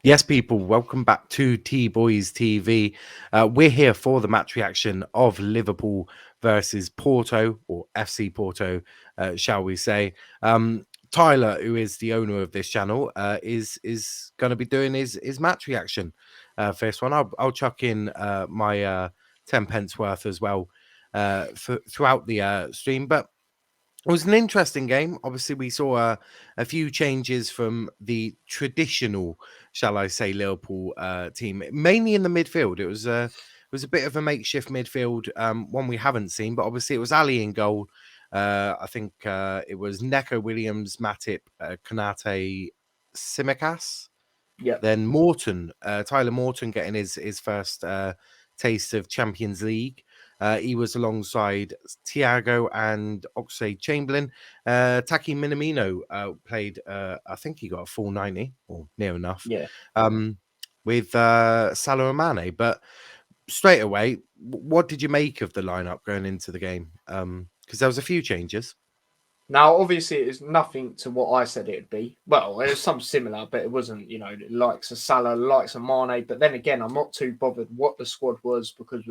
Yes, people, welcome back to T Boys TV. We're here for the match reaction of Liverpool versus Porto, or FC Porto, shall we say. Tyler, who is the owner of this channel, is going to be doing his match reaction for this one. I'll chuck in my 10 pence worth as well throughout the stream, but it was an interesting game. Obviously, we saw a few changes from the traditional, shall I say, Liverpool team, mainly in the midfield. It was a bit of a makeshift midfield, one we haven't seen, but obviously it was Ali in goal. I think it was Neko Williams, Matip, Konate, Simicas. Yeah, Then Morton, Tyler Morton getting his first taste of Champions League. He was alongside Thiago and Oxlade Chamberlain. Taki Minamino played, I think he got a full 90 or near enough, yeah. um, with Salah and Mane. But straight away, what did you make of the lineup going into the game? Because there was a few changes. Now, obviously, it's nothing to what I said it'd be. Well, it was some similar, but it wasn't, likes of Salah, likes of Mane. But then again, I'm not too bothered what the squad was because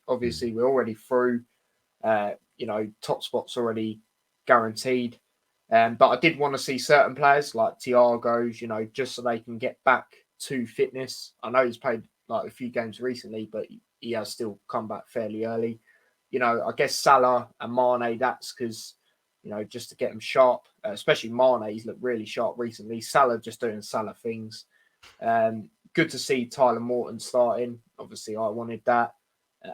obviously we're already through. Top spots already guaranteed. But I did want to see certain players like Thiago's, just so they can get back to fitness. I know he's played like a few games recently, but he has still come back fairly early. I guess Salah and Mane, that's because, just to get them sharp, especially Mane, he's looked really sharp recently. Salah just doing Salah things. Good to see Tyler Morton starting. Obviously, I wanted that.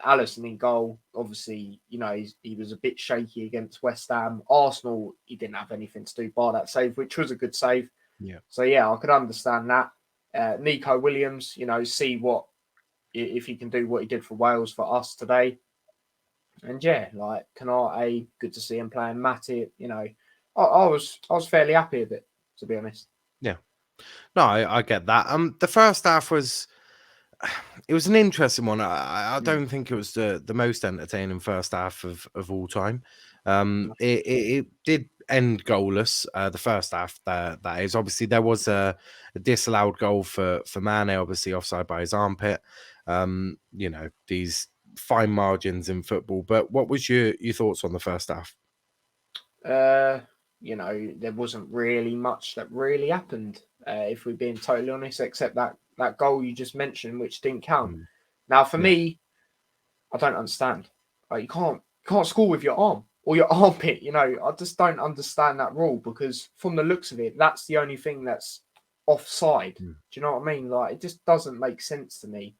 Alisson in goal. Obviously, he was a bit shaky against West Ham. Arsenal, he didn't have anything to do by that save, which was a good save. Yeah. So, yeah, I could understand that. Nico Williams, see what if he can do what he did for Wales for us today. And yeah, like Konate, good to see him playing Matip. I was fairly happy with it, to be honest. Yeah. No, I get that. The first half was it was an interesting one. I don't think it was the most entertaining first half of all time. It did end goalless. The first half that is obviously there was a disallowed goal for Mane, obviously offside by his armpit. These fine margins in football. But what was your thoughts on the first half? There wasn't really much that really happened, if we're being totally honest, except that goal you just mentioned, which didn't count. Now, for Yeah. me, I don't understand. Like, you can't score with your arm or your armpit. I just don't understand that rule because from the looks of it, that's the only thing that's offside. Do you know what I mean? Like, it just doesn't make sense to me.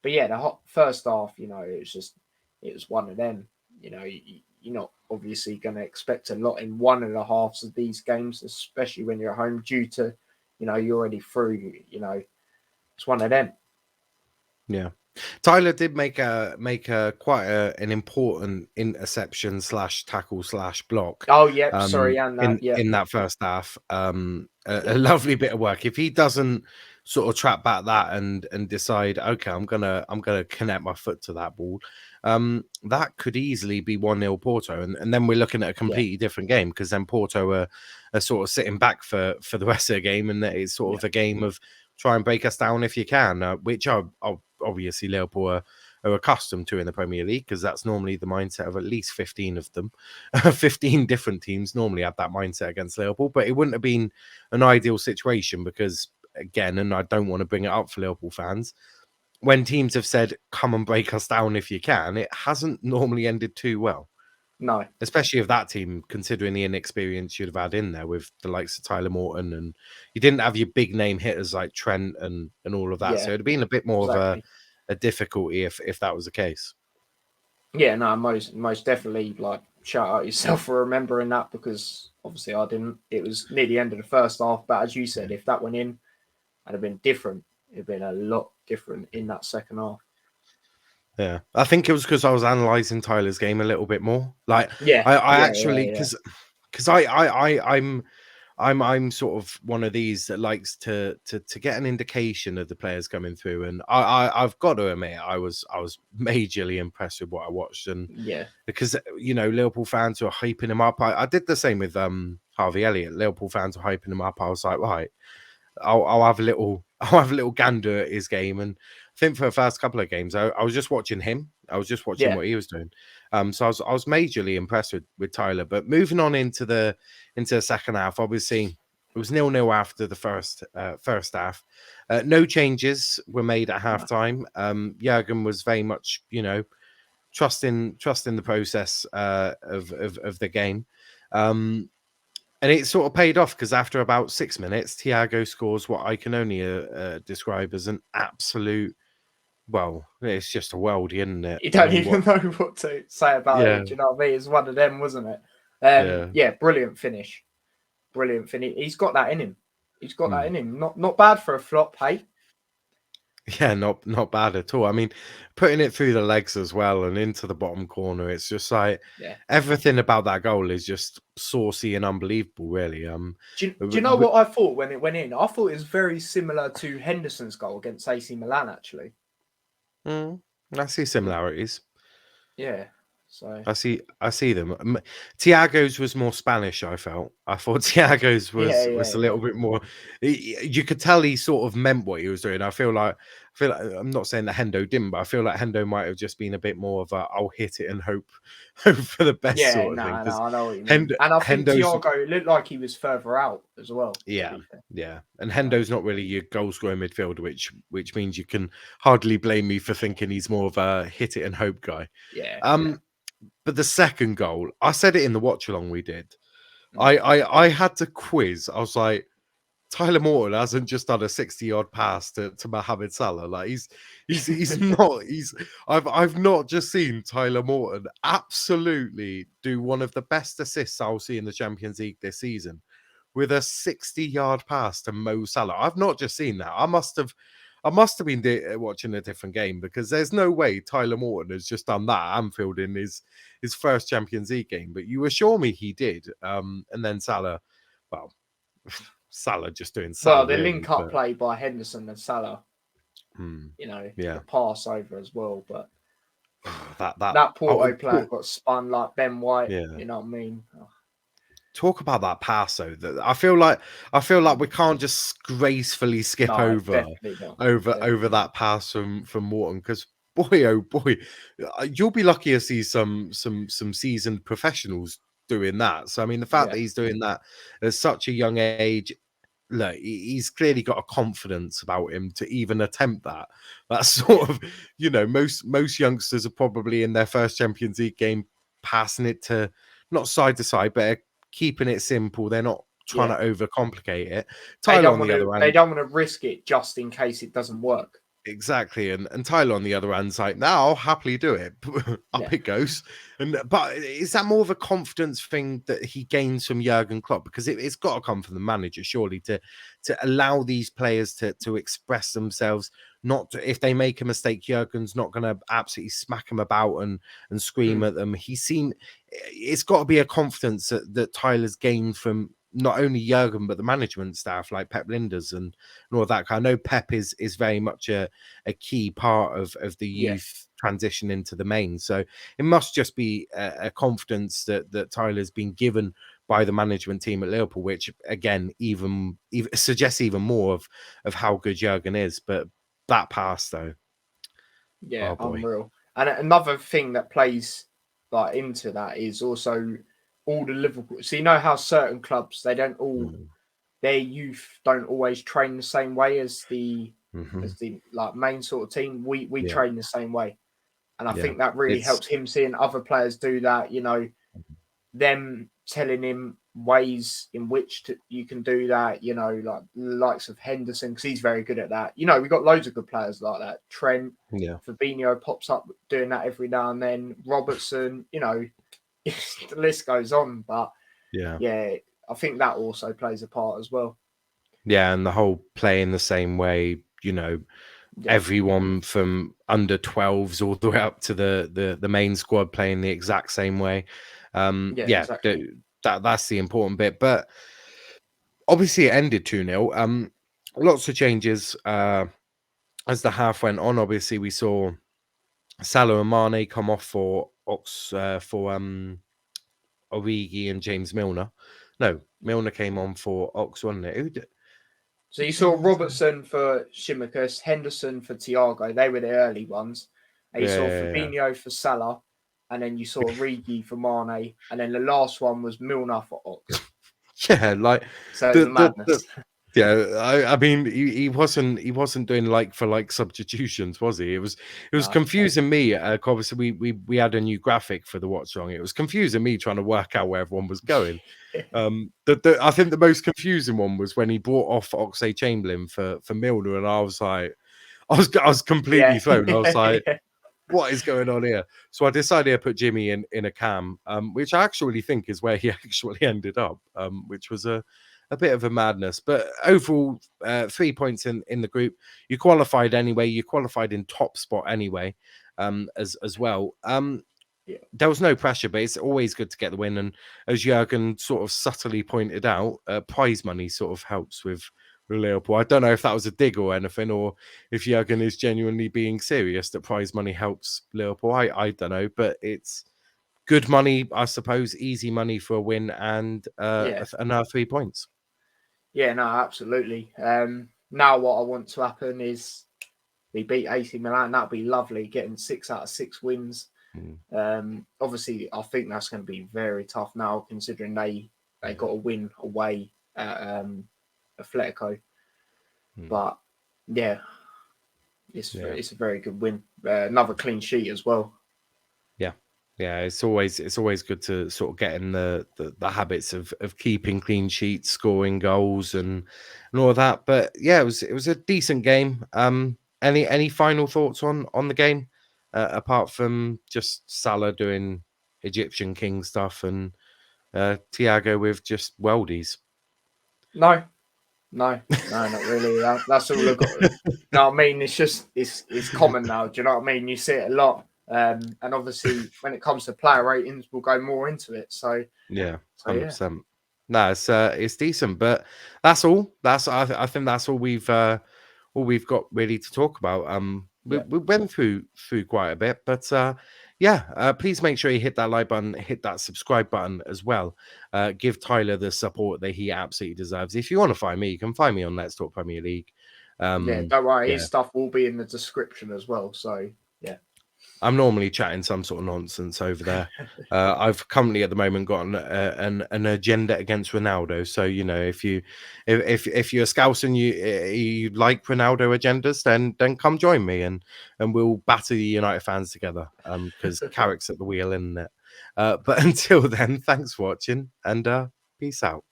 But yeah, the first half, it was one of them. You're not obviously going to expect a lot in one of the halves of these games, especially when you're at home due to, you're already through. It's one of them. Yeah. Tyler did make quite an important interception / tackle / block. Oh, yeah, sorry, and that, in that first half. A lovely bit of work. If he doesn't sort of trap back that and decide, okay, I'm gonna connect my foot to that ball, that could easily be 1-0 Porto, and then we're looking at a completely different game because then Porto are sort of sitting back for the rest of the game, and it's sort of a game of try and break us down if you can, which are obviously Liverpool are accustomed to in the Premier League because that's normally the mindset of at least 15 of them. 15 different teams normally have that mindset against Liverpool, but it wouldn't have been an ideal situation because, again, and I don't want to bring it up for Liverpool fans, when teams have said, come and break us down if you can, it hasn't normally ended too well. No. Especially of that team, considering the inexperience you'd have had in there with the likes of Tyler Morton, and you didn't have your big name hitters like Trent and all of that. So it'd have been a bit more of a difficulty if that was the case. Yeah, no, most definitely. Like, shout out yourself for remembering that because obviously I didn't. It was near the end of the first half, but as you said, if that went in, it'd have been different. It'd been a lot different in that second half. Yeah, I think it was because I was analysing Tyler's game a little bit more. Like, Yeah, I actually because I'm sort of one of these that likes to get an indication of the players coming through, and I've got to admit I was majorly impressed with what I watched, and because Liverpool fans were hyping him up. I did the same with Harvey Elliott. Liverpool fans were hyping him up. I was like, right, I'll have a little I'll have a little gander at his game. And I think for the first couple of games, I was just watching him. I was just watching Yeah, what he was doing. So I was majorly impressed with Tyler. But moving on into the second half, obviously it was 0-0 after the first half. No changes were made at no. halftime. Jurgen was very much, trusting the process of the game. And it sort of paid off because after about 6 minutes, Thiago scores what I can only describe as an absolute. Well, it's just a worldie, isn't it? You I don't mean, even what? know what to say about Yeah, it. Do you know what I mean? It's one of them, wasn't it? yeah, Yeah, brilliant finish. Brilliant finish. He's got that in him. He's got that mm. in him. Not bad for a flop, hey? Yeah. Not bad at all. I mean, putting it through the legs as well and into the bottom corner. It's just like Yeah. everything about that goal is just saucy and unbelievable. Really. Do you know what I thought when it went in? I thought it was very similar to Henderson's goal against AC Milan, actually. I see similarities. Yeah. So I see them. Tiago's was more Spanish. I felt. I thought Tiago's yeah, was yeah, a yeah, little bit more. You could tell he sort of meant what he was doing. I feel like I'm not saying that Hendo didn't, but I feel like Hendo might have just been a bit more of a I'll hit it and hope hope for the best yeah. sort of thing. No, Because I know what you mean. And I think Hendo's Thiago it looked like he was further out as well. To yeah, be fair. yeah, and So, Hendo's not really your goal scoring midfielder, which means you can hardly blame me for thinking he's more of a hit it and hope guy. yeah, yeah. Um, But the second goal, I said it in the watch along we did. Mm. I had to quiz. I was like, Tyler Morton hasn't just done a 60-yard pass to Mohamed Salah. Like he's not I've not just seen Tyler Morton absolutely do one of the best assists I'll see in the Champions League this season with a 60-yard pass to Mo Salah. I've not just seen that. I must have been watching a different game because there's no way Tyler Morton has just done that at Anfield in his first Champions League game. But you assure me he did. And then Salah, well, Salah just doing Well, Salah the really. link up But play by Henderson and Salah, hmm, the yeah, pass over as well. But that that oh, Porto player got spun like Ben White. yeah. You know what I mean? Oh, Talk about that pass though. That I feel like we can't just gracefully skip no, over definitely not. over Definitely not. that pass from Morton because boy oh boy, you'll be lucky to see some seasoned professionals doing that. So I mean, the fact Yeah, that he's doing that at such a young age, look, he's clearly got a confidence about him to even attempt that. That's yeah, sort of most youngsters are probably in their first Champions League game passing it not side to side, but keeping it simple. They're not trying yeah. to overcomplicate it. Tyler on the other They hand, don't want to risk it just in case it doesn't work. exactly, and Tyler on the other hand's like, now I'll happily do it. Yeah, Up it goes. But is that more of a confidence thing that he gains from Jurgen Klopp? Because it's got to come from the manager, surely, to allow these players to express themselves. Not if they make a mistake, Jurgen's not going to absolutely smack them about and scream mm, at them. It's got to be a confidence that Tyler's gained from not only Jurgen but the management staff like Pep Linders and all that. I know Pep is very much a key part of the yeah, youth transition into the main. So it must just be a confidence that Tyler's been given by the management team at Liverpool, which again even suggests even more of how good Jurgen is. But that pass though, yeah. oh boy, Unreal. And another thing that plays like into that is also all the Liverpool. So you know how certain clubs they don't all mm, their youth don't always train the same way hmm, as the like main sort of team. We yeah, train the same way, and I yeah, think that really it's helps him seeing other players do that. Them telling him ways in which you can do that. Like the likes of Henderson because he's very good at that. We've got loads of good players like that. Trent, yeah, Fabinho pops up doing that every now and then. Robertson, the list goes on. But yeah. yeah, I think that also plays a part as well. Yeah, and the whole playing the same way, Yeah, everyone from under 12s all the way up to the main squad playing the exact same way. yeah, Yeah, exactly. that's the important bit. But obviously it ended 2-0. Lots of changes as the half went on. Obviously, we saw Salah and Mane come off for Origi and James Milner. No, Milner came on for Ox, wasn't it? So you saw Robertson for Shimicus, Henderson for Thiago. They were the early ones. And you Yeah, saw yeah, yeah. Fabinho for Salah, and then you saw Origi for Mane, and then the last one was Milner for Ox. Yeah, like So it's a the madness. yeah, I mean he wasn't doing like for like substitutions, was he? It was No. confusing me. Obviously we had a new graphic for the watch along. It was confusing me trying to work out where everyone was going. I think the most confusing one was when he brought off Oxlade Chamberlain for Milner, and I was like, I was completely Yeah. thrown. I was like, Yeah. what is going on here? So I decided to put Jimmy in a cam, which I actually think is where he actually ended up, which was a bit of a madness. But overall, 3 points in the group. You qualified anyway. You qualified in top spot anyway, as well. Yeah. There was no pressure, but it's always good to get the win. And as Jurgen sort of subtly pointed out, prize money sort of helps with Liverpool. I don't know if that was a dig or anything, or if Jurgen is genuinely being serious that prize money helps Liverpool. I don't know, but it's good money, I suppose, easy money for a win and Yeah. another 3 points. Yeah, no, absolutely. Now what I want to happen is we beat AC Milan. That'd be lovely, getting 6 out of 6 wins. Obviously, I think that's going to be very tough now, considering they got a win away at Atletico. But yeah, it's a very good win. Another clean sheet as well. Yeah, it's always good to sort of get in the habits of keeping clean sheets, scoring goals, and all of that. But yeah, it was a decent game. Any final thoughts on the game, apart from just Salah doing Egyptian king stuff and Thiago with just weldies? No, no, not really. That's all I've got. No, I mean it's common now. Do you know what I mean? You see it a lot, and obviously when it comes to player ratings, we'll go more into it. So Yeah, yeah, 100%. No, it's decent, but that's all. I think that's all we've got really to talk about. We, yeah, we went through quite a bit, but yeah, please make sure you hit that like button, hit that subscribe button as well. Give Tyler the support that he absolutely deserves. If you want to find me, you can find me on Let's Talk Premier League. yeah. Don't worry, Yeah, his stuff will be in the description as well. So yeah, I'm normally chatting some sort of nonsense over there. I've currently at the moment got an agenda against Ronaldo. So you know, if you're a Scouse and you like Ronaldo agendas, then come join me and we'll batter the United fans together. Because Carrick's at the wheel, isn't it? But until then, thanks for watching and peace out.